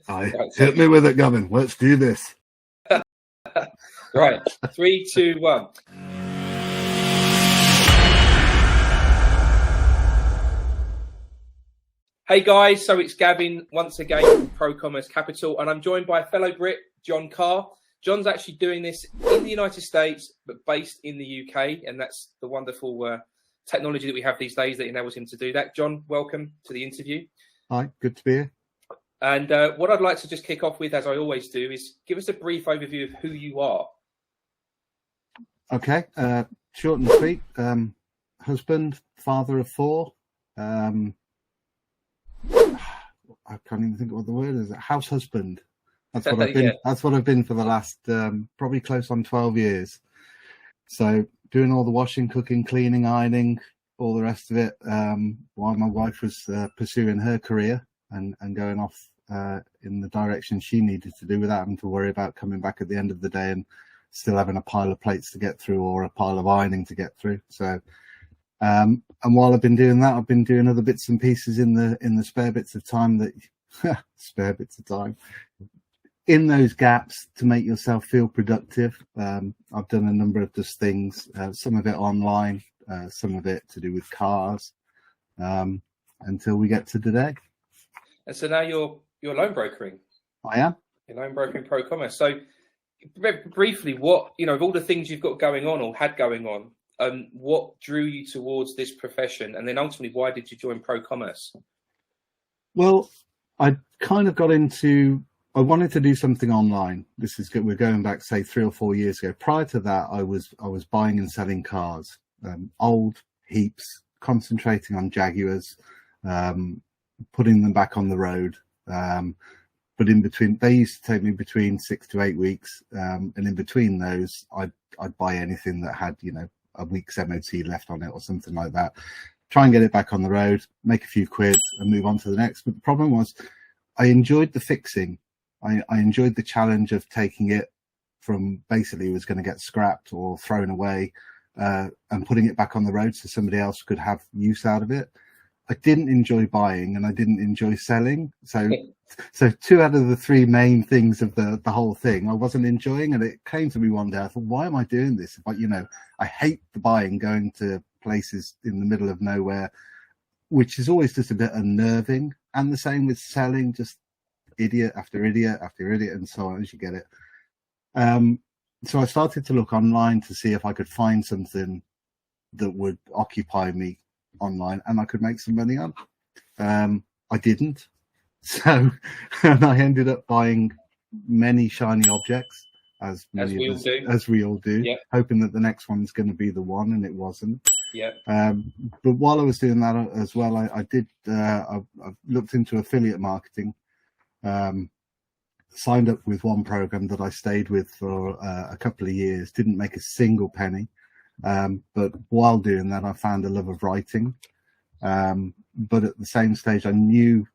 Right, Hit me with it, Gavin. Let's do this. Right, 3, 2, 1. Hey guys, so it's Gavin once again from Pro Commerce Capital, and I'm joined by a fellow Brit, John Carr. John's actually doing this in the United States, but based in the UK, and that's the wonderful technology that we have these days that enables him to do that. John, welcome to the interview. Hi, good to be here. And what I'd like to just kick off with, as I always do, is give us a brief overview of who you are. Okay, short and sweet. Husband, father of 4. I can't even think of what the word is. House husband. That's what I've been. Yeah. That's what I've been for the last probably close on 12 years. So doing all the washing, cooking, cleaning, ironing, all the rest of it, while my wife was pursuing her career and going off in the direction she needed to do without having to worry about coming back at the end of the day and still having a pile of plates to get through or a pile of ironing to get through. So, and while I've been doing that, I've been doing other bits and pieces in the spare bits of time in those gaps to make yourself feel productive. I've done a number of just things, some of it online, some of it to do with cars, until we get to today. And so now you're loan brokering. I am. You're loan brokering Pro Commerce. So briefly, what, of all the things you've got going on or had going on, what drew you towards this profession? And then ultimately, why did you join Pro Commerce? Well, I kind of got into, I wanted to do something online. This is good. We're going back, say, 3 or 4 years ago. Prior to that, I was buying and selling cars, old heaps, concentrating on Jaguars, putting them back on the road. But in between, they used to take me between 6 to 8 weeks. And in between those, I'd buy anything that had, a week's MOT left on it or something like that. Try and get it back on the road, make a few quid and move on to the next. But the problem was I enjoyed the fixing. I enjoyed the challenge of taking it from basically it was going to get scrapped or thrown away and putting it back on the road so somebody else could have use out of it. I didn't enjoy buying and I didn't enjoy selling. So 2 out of the 3 main things of the whole thing I wasn't enjoying. And it came to me one day, I thought, why am I doing this? But, I hate the buying, going to places in the middle of nowhere, which is always just a bit unnerving. And the same with selling, just idiot after idiot after idiot and so on as you get it. So I started to look online to see if I could find something that would occupy me online and I could make some money on. I didn't. So and I ended up buying many shiny objects, as we all do, yeah. Hoping that the next one's going to be the one, and it wasn't. Yeah. But while I was doing that as well, I looked into affiliate marketing. Signed up with one program that I stayed with for a couple of years, didn't make a single penny. But while doing that, I found a love of writing. But at the same stage, I knew,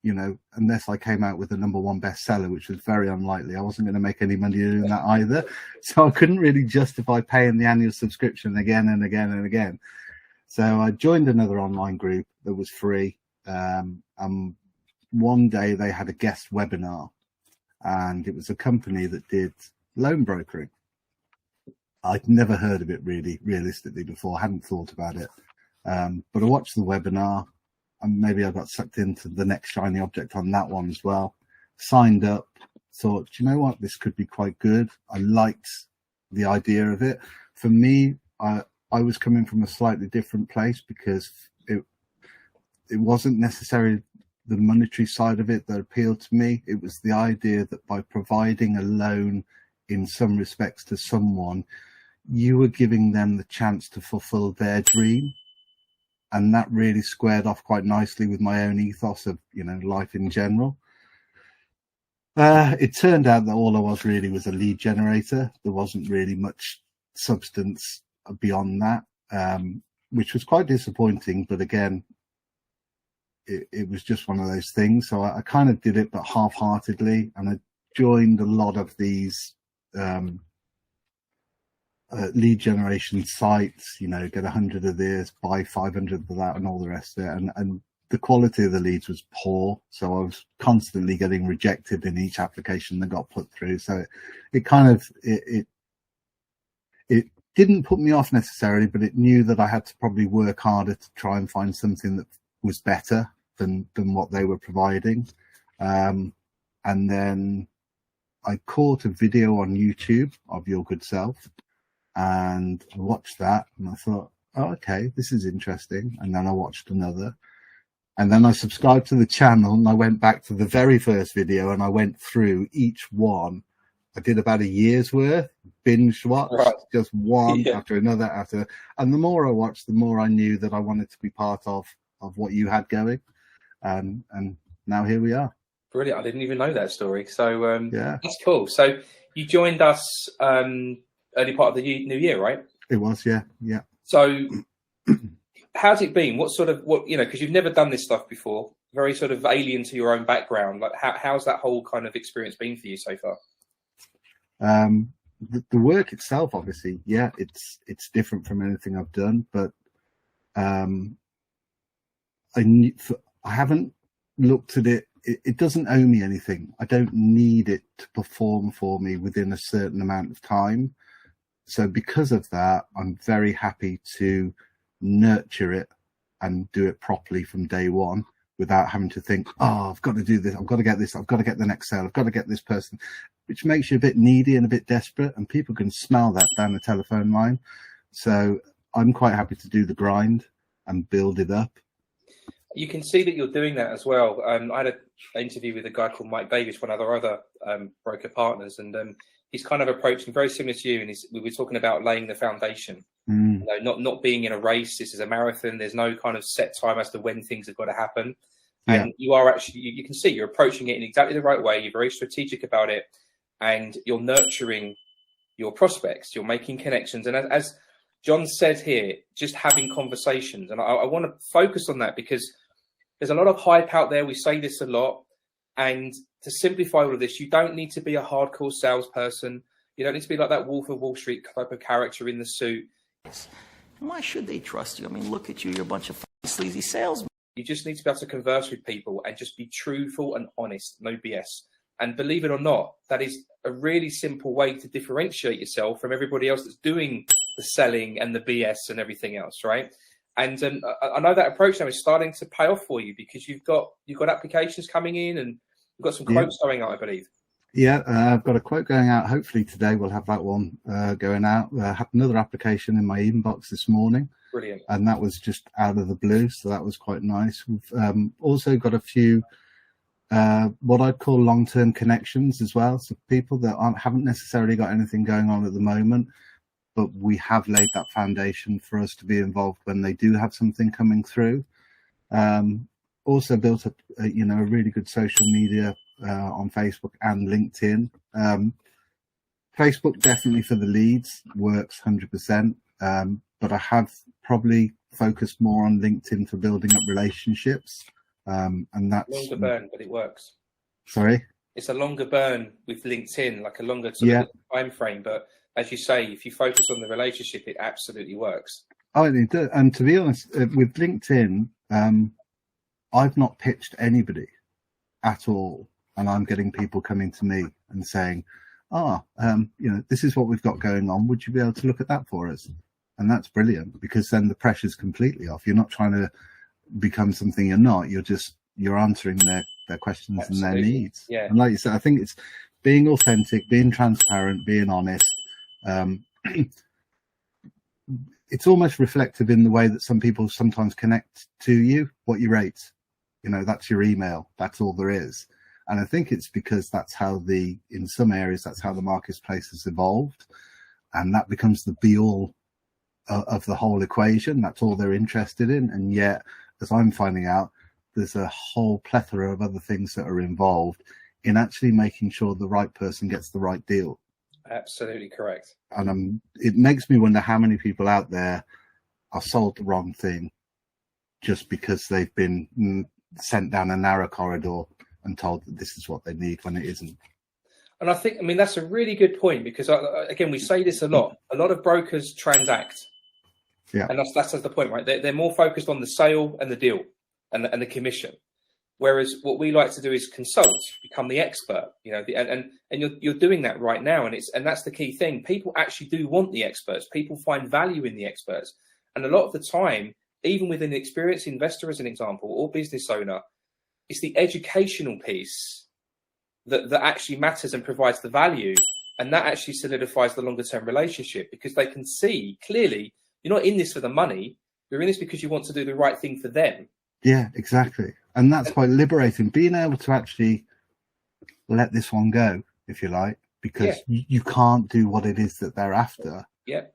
unless I came out with a #1 bestseller, which was very unlikely, I wasn't going to make any money doing that either. So I couldn't really justify paying the annual subscription again and again and again. So I joined another online group that was free. One day they had a guest webinar, and it was a company that did loan brokering. I'd never heard of it realistically before, hadn't thought about it. But I watched the webinar and maybe I got sucked into the next shiny object on that one as well. Signed up, thought, do you know what, this could be quite good. I liked the idea of it. For me, I was coming from a slightly different place because it wasn't necessarily the monetary side of it that appealed to me. It was the idea that by providing a loan in some respects to someone, you were giving them the chance to fulfill their dream. And that really squared off quite nicely with my own ethos of, life in general. It turned out that all I was really was a lead generator. There wasn't really much substance beyond that, which was quite disappointing. But again, it was just one of those things. So I kind of did it, but half-heartedly. And I joined a lot of these lead generation sites, get 100 of this, buy 500 of that, and all the rest of it. And the quality of the leads was poor, so I was constantly getting rejected in each application that got put through. So it kind of it didn't put me off necessarily, but it knew that I had to probably work harder to try and find something that was better than what they were providing. And then I caught a video on YouTube of Your Good Self, and I watched that, and I thought, oh, okay, this is interesting. And then I watched another, and then I subscribed to the channel, and I went back to the very first video, and I went through each one. I did about a year's worth, binge watch, just one after another and the more I watched, the more I knew that I wanted to be part of what you had going. And now here we are. Brilliant. I didn't even know that story. So yeah, that's cool. So you joined us early part of the new year, right? It was, yeah. So how's it been? What, because you've never done this stuff before, very sort of alien to your own background. Like how's that whole kind of experience been for you so far? The work itself, obviously, yeah, it's different from anything I've done, but I haven't looked at it. It doesn't owe me anything. I don't need it to perform for me within a certain amount of time. So because of that, I'm very happy to nurture it and do it properly from day one without having to think, oh, I've got to do this, I've got to get this, I've got to get the next sale, I've got to get this person, which makes you a bit needy and a bit desperate, and people can smell that down the telephone line. So I'm quite happy to do the grind and build it up. You can see that you're doing that as well. I had an interview with a guy called Mike Davis, one of our other broker partners, and he's kind of approaching very similar to you. And we were talking about laying the foundation, you know, not being in a race. This is a marathon. There's no kind of set time as to when things have got to happen. Yeah. And you are actually, you can see you're approaching it in exactly the right way. You're very strategic about it, and you're nurturing your prospects. You're making connections. And as John said here, just having conversations. And I want to focus on that because there's a lot of hype out there. We say this a lot. And to simplify all of this, you don't need to be a hardcore salesperson. You don't need to be like that Wolf of Wall Street type of character in the suit. Why should they trust you? I mean, look at you. You're a bunch of sleazy salesmen. You just need to be able to converse with people and just be truthful and honest, no BS. And believe it or not, that is a really simple way to differentiate yourself from everybody else that's doing the selling and the BS and everything else, right? And I know that approach now is starting to pay off for you because you've got applications coming in and you've got some quotes going out, I believe. Yeah, I've got a quote going out. Hopefully today we'll have that one going out. I had another application in my inbox this morning. Brilliant. And that was just out of the blue, so that was quite nice. We've also got a few what I'd call long-term connections as well. So people that haven't necessarily got anything going on at the moment, but we have laid that foundation for us to be involved when they do have something coming through. Also built up, a really good social media on Facebook and LinkedIn. Facebook definitely for the leads works 100%, but I have probably focused more on LinkedIn for building up relationships. And that's longer burn, but it works. Sorry? It's a longer burn with LinkedIn, like a longer time frame. But as you say, if you focus on the relationship, it absolutely works. Oh, it does. And to be honest, with LinkedIn, I've not pitched anybody at all. And I'm getting people coming to me and saying, this is what we've got going on. Would you be able to look at that for us? And that's brilliant because then the pressure's completely off. You're not trying to become something you're not. You're answering their questions Absolutely. And their needs. Yeah. And like you said, I think it's being authentic, being transparent, being honest. It's almost reflective in the way that some people sometimes connect to you, what you rate. That's your email. That's all there is. And I think it's because that's how in some areas, that's how the marketplace has evolved. And that becomes the be all of the whole equation. That's all they're interested in. And yet, as I'm finding out, there's a whole plethora of other things that are involved in actually making sure the right person gets the right deal. Absolutely correct. And it makes me wonder how many people out there are sold the wrong thing just because they've been sent down a narrow corridor and told that this is what they need when it isn't. And I think, that's a really good point because, again, we say this a lot. A lot of brokers transact. Yeah. And that's the point, right? They're more focused on the sale and the deal. and the commission. Whereas what we like to do is consult, become the expert, you know, and you're doing that right now. And that's the key thing. People actually do want the experts. People find value in the experts. And a lot of the time, even with an experienced investor, as an example, or business owner, it's the educational piece that actually matters and provides the value. And that actually solidifies the longer term relationship, because they can see clearly you're not in this for the money. You're in this because you want to do the right thing for them. Yeah, exactly. And that's quite liberating, being able to actually let this one go, if you like, because you can't do what it is that they're after. Yeah.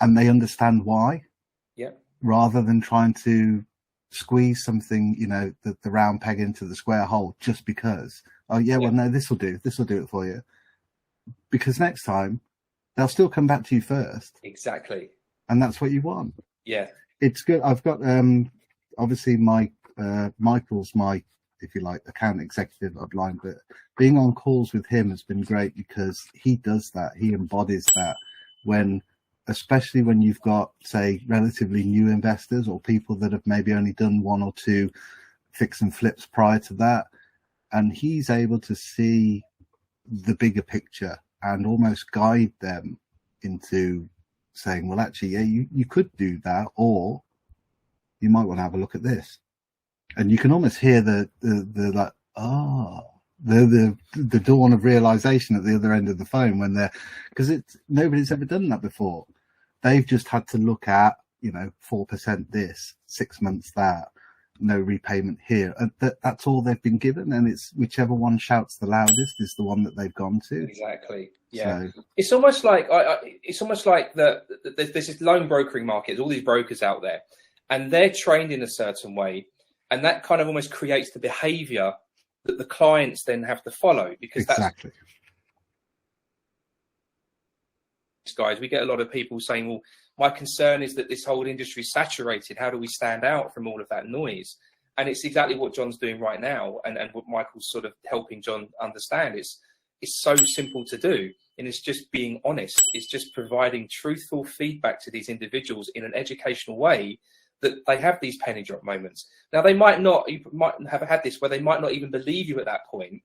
And they understand why. Yeah. Rather than trying to squeeze something, you know, the round peg into the square hole just because. Oh, yeah, well, no, this will do it for you. Because next time, they'll still come back to you first. Exactly. And that's what you want. Yeah. It's good. I've got, obviously, Michael's my, if you like, account executive online, but being on calls with him has been great because he does that. He embodies that especially when you've got, say, relatively new investors or people that have maybe only done one or two fix and flips prior to that. And he's able to see the bigger picture and almost guide them into saying, well, actually, yeah, you could do that, or you might want to have a look at this. And you can almost hear the dawn of realization at the other end of the phone when because nobody's ever done that before. They've just had to look at, 4% this, 6 months that, no repayment here. And that's all they've been given. And it's whichever one shouts the loudest is the one that they've gone to. Exactly. Yeah. So, it's almost like there's this loan brokering market. There's all these brokers out there, and they're trained in a certain way. And that kind of almost creates the behavior that the clients then have to follow, because exactly. Guys, we get a lot of people saying, well, my concern is that this whole industry is saturated. How do we stand out from all of that noise? And it's exactly what John's doing right now, and what Michael's sort of helping John understand. It's so simple to do, and it's just being honest. It's just providing truthful feedback to these individuals in an educational way, that they have these penny drop moments. Now, you might have had this where they might not even believe you at that point,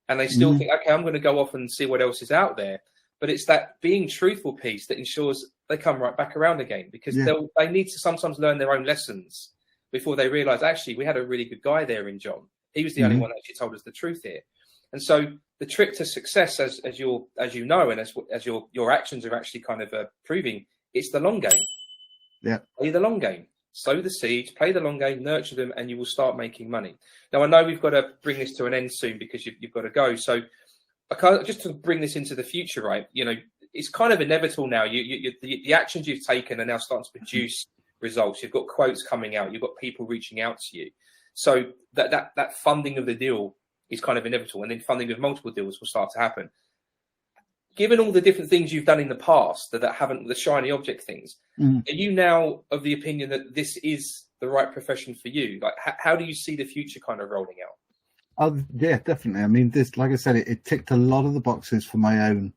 and they still think, okay, I'm going to go off and see what else is out there. But it's that being truthful piece that ensures they come right back around again, because they need to sometimes learn their own lessons before they realise, actually, we had a really good guy there in John. He was the only one that actually told us the truth here. And so the trick to success, as you know, and as your actions are actually kind of proving, it's the long game. Yeah, play the long game, sow the seeds, play the long game, nurture them, and you will start making money. Now, I know we've got to bring this to an end soon because you've got to go. So, just to bring this into the future, right? It's kind of inevitable now. The actions you've taken are now starting to produce results. You've got quotes coming out. You've got people reaching out to you. So that funding of the deal is kind of inevitable, and then funding of multiple deals will start to happen. Given all the different things you've done in the past that haven't, the shiny object things, are you now of the opinion that this is the right profession for you? Like, how do you see the future kind of rolling out? Yeah, definitely. I mean, this, like I said, it ticked a lot of the boxes for my own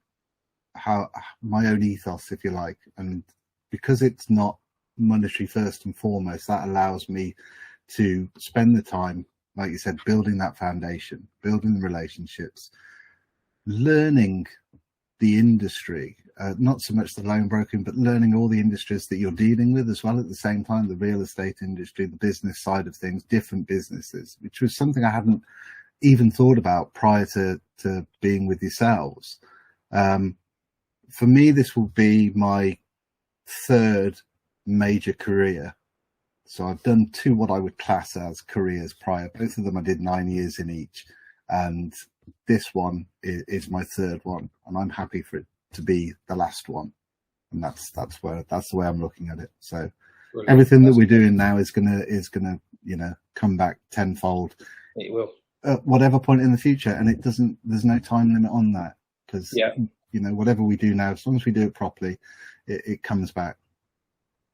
ethos, if you like. And because it's not monetary first and foremost, that allows me to spend the time, like you said, building that foundation, building the relationships, learning the industry, not so much the loan broking, but learning all the industries that you're dealing with as well at the same time, the real estate industry, the business side of things, different businesses, which was something I hadn't even thought about prior to being with yourselves. For me, this will be my third major career. So I've done two what I would class as careers prior. Both of them I did 9 years in each. And this one is my third one, and I'm happy for it to be the last one. And that's the way I'm looking at it. So brilliant. Everything that we're doing now is gonna come back tenfold. It will. At whatever point in the future, and there's no time limit on that, because whatever we do now, as long as we do it properly, it comes back.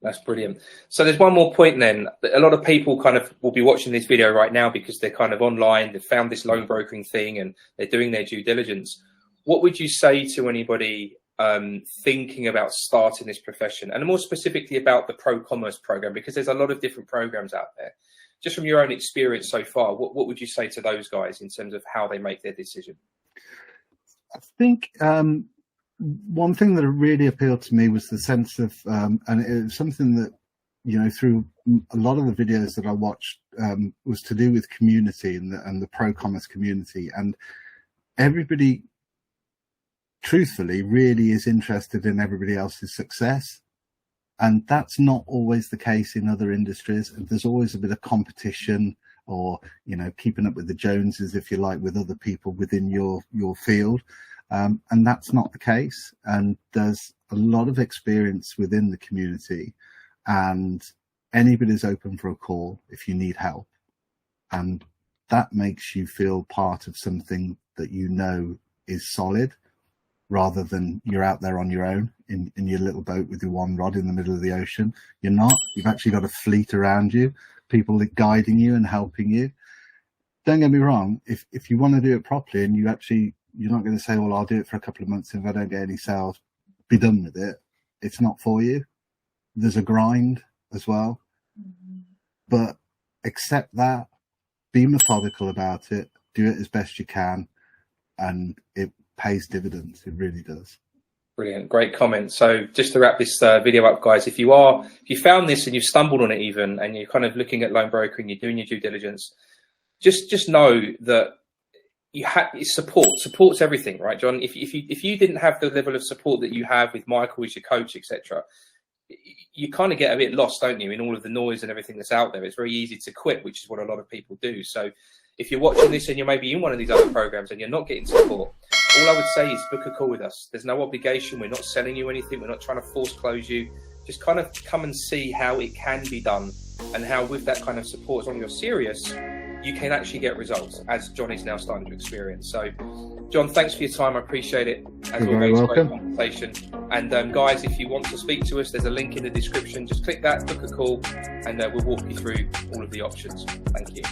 That's brilliant. So there's one more point then. A lot of people kind of will be watching this video right now because they're kind of online, they've found this loan brokering thing and they're doing their due diligence. What would you say to anybody thinking about starting this profession, and more specifically about the Pro Commerce program, because there's a lot of different programs out there? just from your own experience so far, what would you say to those guys in terms of how they make their decision? I think one thing that really appealed to me was the sense of, and it was something that, you know, through a lot of the videos that I watched, was to do with community and the pro commerce community. And everybody, truthfully, really is interested in everybody else's success. And that's not always the case in other industries. There's always a bit of competition, or, you know, keeping up with the Joneses, if you like, with other people within your field. And that's not the case. And there's a lot of experience within the community, and anybody's open for a call if you need help. And that makes you feel part of something that you know is solid, rather than you're out there on your own in your little boat with your one rod in the middle of the ocean. You're not. You've actually got a fleet around you, people guiding you and helping you. Don't get me wrong, if you want to do it properly, and you're not going to say, well, I'll do it for a couple of months, and if I don't get any sales, be done with it. It's not for you. There's a grind as well. Mm-hmm. But accept that, be methodical about it, do it as best you can, and it pays dividends. It really does. Brilliant. Great comment. So just to wrap this video up, guys, if you found this and you've stumbled on it even, and you're kind of looking at Lone Broker and you're doing your due diligence, just know that you have support's everything, right, John? If you didn't have the level of support that you have with Michael as your coach, etc., you kind of get a bit lost, don't you, in all of the noise and everything that's out there. It's very easy to quit, which is what a lot of people do. So if you're watching this and you're maybe in one of these other programs and you're not getting support, all I would say is book a call with us. There's no obligation. We're not selling you anything. We're not trying to force close you. Just kind of come and see how it can be done, and how with that kind of support, as long as you're serious, you can actually get results, as John is now starting to experience. So, John, thanks for your time. I appreciate it. As You're always, welcome. Great conversation. And guys, if you want to speak to us, there's a link in the description. Just click that, book a call, and we'll walk you through all of the options. Thank you.